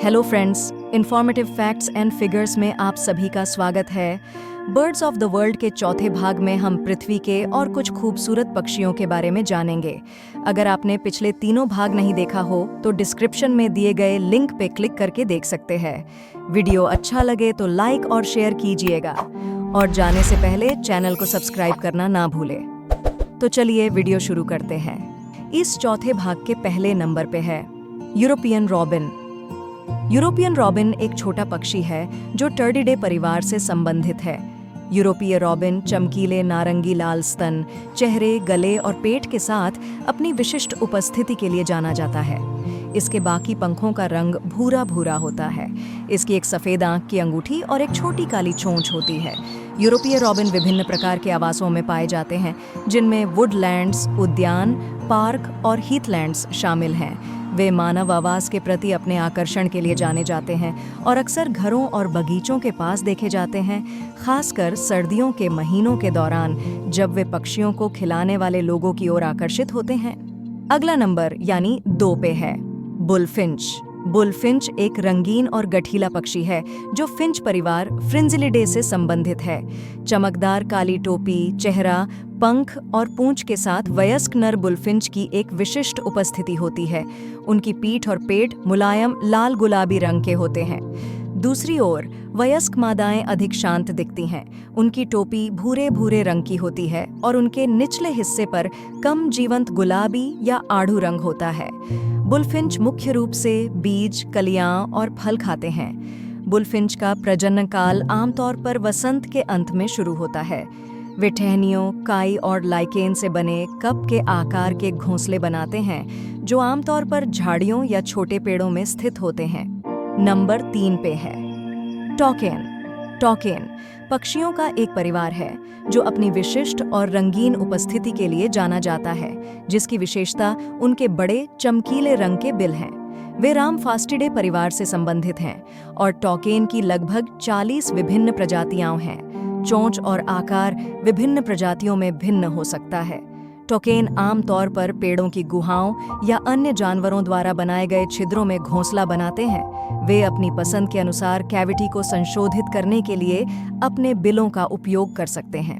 Hello friends, informative facts and figures में आप सभी का स्वागत है। बर्ड्स ऑफ द वर्ल्ड के चौथे भाग में हम पृथ्वी के और कुछ खूबसूरत पक्षियों के बारे में जानेंगे। अगर आपने पिछले तीनों भाग नहीं देखा हो तो डिस्क्रिप्शन में दिए गए लिंक पे क्लिक करके देख सकते हैं। वीडियो अच्छा लगे तो लाइक और शेयर कीजिएगा और जाने से पहले चैनल को सब्सक्राइब करना ना भूलें। तो चलिए वीडियो शुरू करते हैं। इस चौथे भाग के पहले नंबर पे है यूरोपियन रॉबिन। यूरोपियन रॉबिन एक छोटा पक्षी है जो टर्डिडे परिवार से संबंधित है। यूरोपीय रॉबिन चमकीले नारंगी लाल स्तन, चेहरे, गले और पेट के साथ अपनी विशिष्ट उपस्थिति के लिए जाना जाता है। इसके बाकी पंखों का रंग भूरा भूरा होता है। इसकी एक सफ़ेद आंख की अंगूठी और एक छोटी काली चोंच होती है। यूरोपीय रॉबिन विभिन्न प्रकार के आवासों में पाए जाते हैं, जिनमें वुडलैंड्स, उद्यान, पार्क और हीथलैंड्स शामिल हैं। वे मानव आवास के प्रति अपने आकर्षण के लिए जाने जाते हैं और अक्सर घरों और बगीचों के पास देखे जाते हैं, खासकर सर्दियों के महीनों के दौरान जब वे पक्षियों को खिलाने वाले लोगों की ओर आकर्षित होते हैं। अगला नंबर यानी 2 पे है बुलफिंच। बुलफिंच एक रंगीन और गठीला पक्षी है जो फिंच परिवार फ्रिंजिलिडे से संबंधित है। चमकदार काली टोपी, चेहरा, पंख और पूंछ के साथ वयस्क नर बुलफिंच की एक विशिष्ट उपस्थिति होती है। उनकी पीठ और पेट मुलायम लाल गुलाबी रंग के होते हैं। दूसरी ओर वयस्क मादाएं अधिक शांत दिखती हैं। उनकी टोपी भूरे भूरे रंग की होती है और उनके निचले हिस्से पर कम जीवंत गुलाबी या आढ़ू रंग होता है। बुलफिंच मुख्य रूप से बीज, कलियां और फल खाते हैं। बुलफिंच का प्रजनन काल आमतौर पर वसंत के अंत में शुरू होता है। वे टहनियों, काई और लाइकेन से बने कप के आकार के घोंसले बनाते हैं, जो आमतौर पर झाड़ियों या छोटे पेड़ों में स्थित होते हैं। नंबर 3 पे है टॉकेन। टॉकेन पक्षियों का एक परिवार है जो अपनी विशिष्ट और रंगीन उपस्थिति के लिए जाना जाता है, जिसकी विशेषता उनके बड़े चमकीले रंग के बिल हैं। वे रामफास्टिडे परिवार से संबंधित हैं और टॉकेन की लगभग 40 विभिन्न प्रजातियां हैं। चोंच और आकार विभिन्न प्रजातियों में भिन्न हो सकता है। टॉकेन आमतौर पर पेड़ों की गुहाओं या अन्य जानवरों द्वारा बनाए गए छिद्रों में घोंसला बनाते हैं। वे अपनी पसंद के अनुसार कैविटी को संशोधित करने के लिए अपने बिलों का उपयोग कर सकते हैं।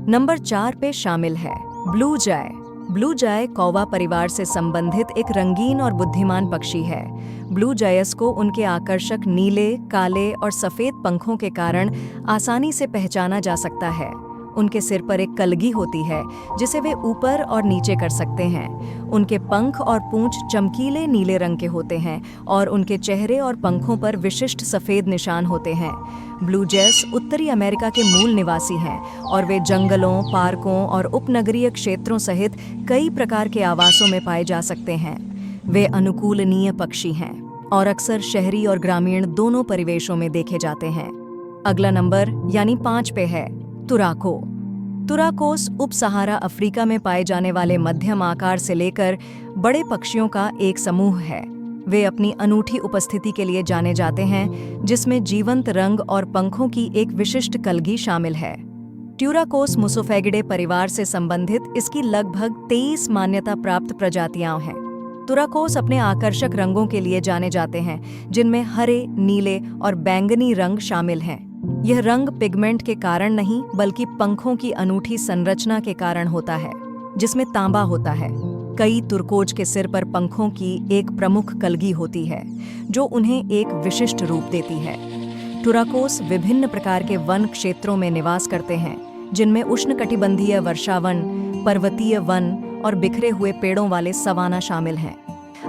नंबर 4 पे शामिल है ब्लू जाय। ब्लू जाय कौवा परिवार से संबंधित एक रंगीन और बुद्धिमान पक्षी है। ब्लू जायस को उनके आकर्षक नीले, काले और सफेद पंखों के कारण आसानी से पहचाना जा सकता है। उनके सिर पर एक कलगी होती है जिसे वे ऊपर और नीचे कर सकते हैं। उनके पंख और पूंछ चमकीले नीले रंग के होते हैं और उनके चेहरे और पंखों पर विशिष्ट सफेद निशान होते हैं। ब्लू जैस उत्तरी अमेरिका के मूल निवासी हैं और वे जंगलों, पार्कों और उपनगरीय क्षेत्रों सहित कई प्रकार के आवासों में पाए जा सकते हैं। वे अनुकूलनीय पक्षी हैं और अक्सर शहरी और ग्रामीण दोनों परिवेशों में देखे जाते हैं। अगला नंबर यानी 5 पे है तुराको। तुराकोस उप सहारा अफ्रीका में पाए जाने वाले मध्यम आकार से लेकर बड़े पक्षियों का एक समूह है। वे अपनी अनूठी उपस्थिति के लिए जाने जाते हैं, जिसमें जीवंत रंग और पंखों की एक विशिष्ट कलगी शामिल है। ट्यूराकोस मुसोफेगिडे परिवार से संबंधित इसकी लगभग 23 मान्यता प्राप्त प्रजातियां हैं। तुराकोस अपने आकर्षक रंगों के लिए जाने जाते हैं, जिनमें हरे, नीले और बैंगनी रंग शामिल हैं। यह रंग पिगमेंट के कारण नहीं बल्कि पंखों की अनूठी संरचना के कारण होता है, जिसमें तांबा होता है। कई तुर्कोज के सिर पर पंखों की एक प्रमुख कलगी होती है, जो उन्हें एक विशिष्ट रूप देती है। तुराकोस विभिन्न प्रकार के वन क्षेत्रों में निवास करते हैं, जिनमें उष्णकटिबंधीय वर्षावन, पर्वतीय वन और बिखरे हुए पेड़ों वाले सवाना शामिल हैं।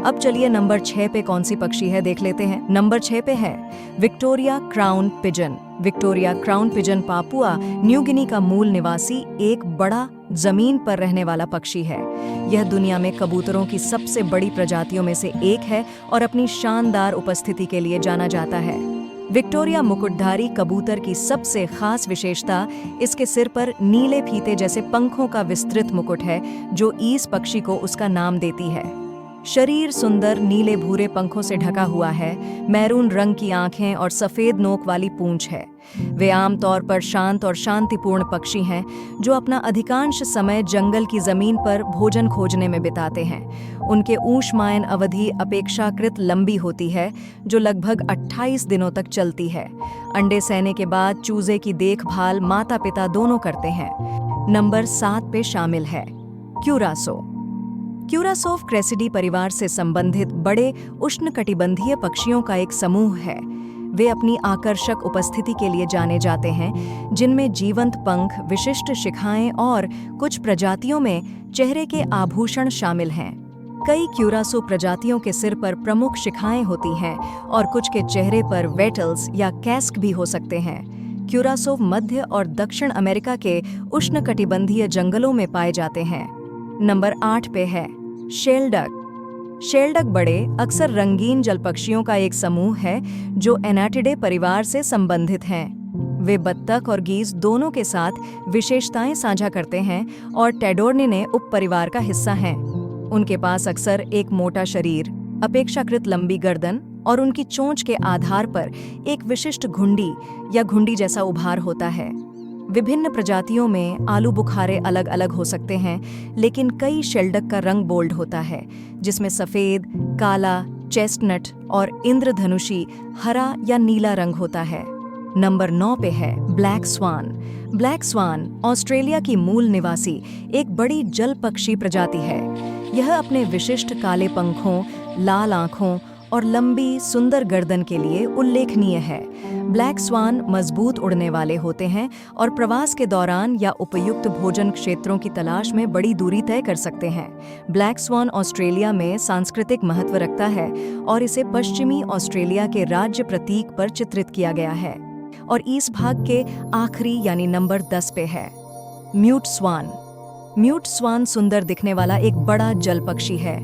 अब चलिए नंबर 6 पे कौन सी पक्षी है देख लेते हैं। नंबर 6 पे है Victoria crown pigeon. Victoria crown pigeon Papua New Guinea का मूल निवासी एक बड़ा जमीन पर रहने वाला पक्षी है। यह दुनिया में कबूतरों की सबसे बड़ी प्रजातियों में से एक है और अपनी शानदार उपस्थिति के लिए जाना जाता है। विक्टोरिया मुकुटधारी कबूतर की सबसे खास विशेषता इसके सिर पर नीले फीते जैसे पंखों का विस्तृत मुकुट है, जो ईस पक्षी को उसका नाम देती है। शरीर सुंदर नीले भूरे पंखों से ढका हुआ है, मैरून रंग की आंखें और सफेद नोक वाली पूंछ है। वे आमतौर पर शांत और शांतिपूर्ण पक्षी हैं जो अपना अधिकांश समय जंगल की जमीन पर भोजन खोजने में बिताते हैं। उनके ऊष्मायन अवधि अपेक्षाकृत लंबी होती है, जो लगभग 28 दिनों तक चलती है। अंडे सेने के बाद चूजे की देखभाल माता पिता दोनों करते हैं। नंबर 7 पे शामिल है क्यूरासो। क्यूरासोव क्रेसिडी परिवार से संबंधित बड़े उष्णकटिबंधीय पक्षियों का एक समूह है। वे अपनी आकर्षक उपस्थिति के लिए जाने जाते हैं, जिनमें जीवंत पंख, विशिष्ट शिखाएं और कुछ प्रजातियों में चेहरे के आभूषण शामिल हैं। कई क्यूरासो प्रजातियों के सिर पर प्रमुख शिखाएं होती हैं और कुछ के चेहरे पर वेटल्स या कैस्क भी हो सकते हैं। क्यूरासोव मध्य और दक्षिण अमेरिका के उष्णकटिबंधीय जंगलों में पाए जाते हैं। नंबर 8 पे है शेलडक। शेलडक बड़े, अक्सर रंगीन जलपक्षियों का एक समूह है जो एनाटिडे परिवार से संबंधित हैं। वे बत्तख और गीज दोनों के साथ विशेषताएं साझा करते हैं और टेडोर्निने उपपरिवार का हिस्सा हैं। उनके पास अक्सर एक मोटा शरीर, अपेक्षाकृत लंबी गर्दन और उनकी चोंच के आधार पर एक विशिष्ट घुंडी या घुंडी जैसा उभार होता है। विभिन्न प्रजातियों में आलू बुखारे अलग अलग हो सकते हैं, लेकिन कई शेलडक का रंग बोल्ड होता है, जिसमें सफ़ेद, काला, चेस्टनट और इंद्रधनुषी हरा या नीला रंग होता है। नंबर 9 पे है black swan. Black swan Australia की मूल निवासी एक बड़ी जल पक्षी प्रजाति है। यह अपने विशिष्ट काले पंखों, लाल आँखों और लंबी सुंदर गर्दन के लिए उल्लेखनीय है। ब्लैक स्वान मजबूत उड़ने वाले होते हैं और प्रवास के दौरान या उपयुक्त भोजन क्षेत्रों की तलाश में बड़ी दूरी तय कर सकते हैं। ब्लैक स्वान ऑस्ट्रेलिया में सांस्कृतिक महत्व रखता है और इसे पश्चिमी ऑस्ट्रेलिया के राज्य प्रतीक पर चित्रित किया गया है। और इस भाग के आखिरी यानी नंबर 10 पे है म्यूट स्वान। म्यूट स्वान सुंदर दिखने वाला एक बड़ा जल पक्षी है।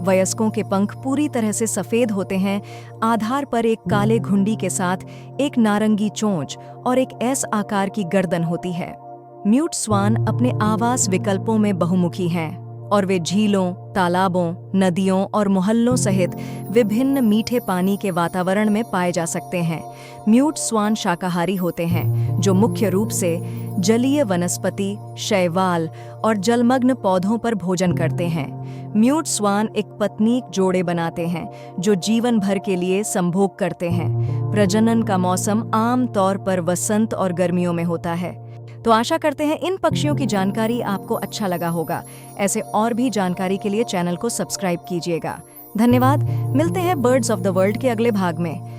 वयस्कों के पंख पूरी तरह से सफेद होते हैं, आधार पर एक काले घुंडी के साथ एक नारंगी चोंच और एक एस आकार की गर्दन होती है। म्यूट स्वान अपने आवास विकल्पों में बहुमुखी हैं और वे झीलों, तालाबों, नदियों और मोहल्लों सहित विभिन्न मीठे पानी के वातावरण में पाए जा सकते हैं। म्यूट स्वान शाकाहारी होते हैं, जो मुख्य रूप से जलीय वनस्पति, शैवाल और जलमग्न पौधों पर भोजन करते हैं। म्यूट स्वान एक पत्नीक जोड़े बनाते हैं जो जीवन भर के लिए संभोग करते हैं। प्रजनन का मौसम आम तौर पर वसंत और गर्मियों में होता है। तो आशा करते हैं इन पक्षियों की जानकारी आपको अच्छा लगा होगा। ऐसे और भी जानकारी के लिए चैनल को सब्सक्राइब कीजिएगा। धन्यवाद। मिलते हैं बर्ड्स ऑफ द वर्ल्ड के अगले भाग में।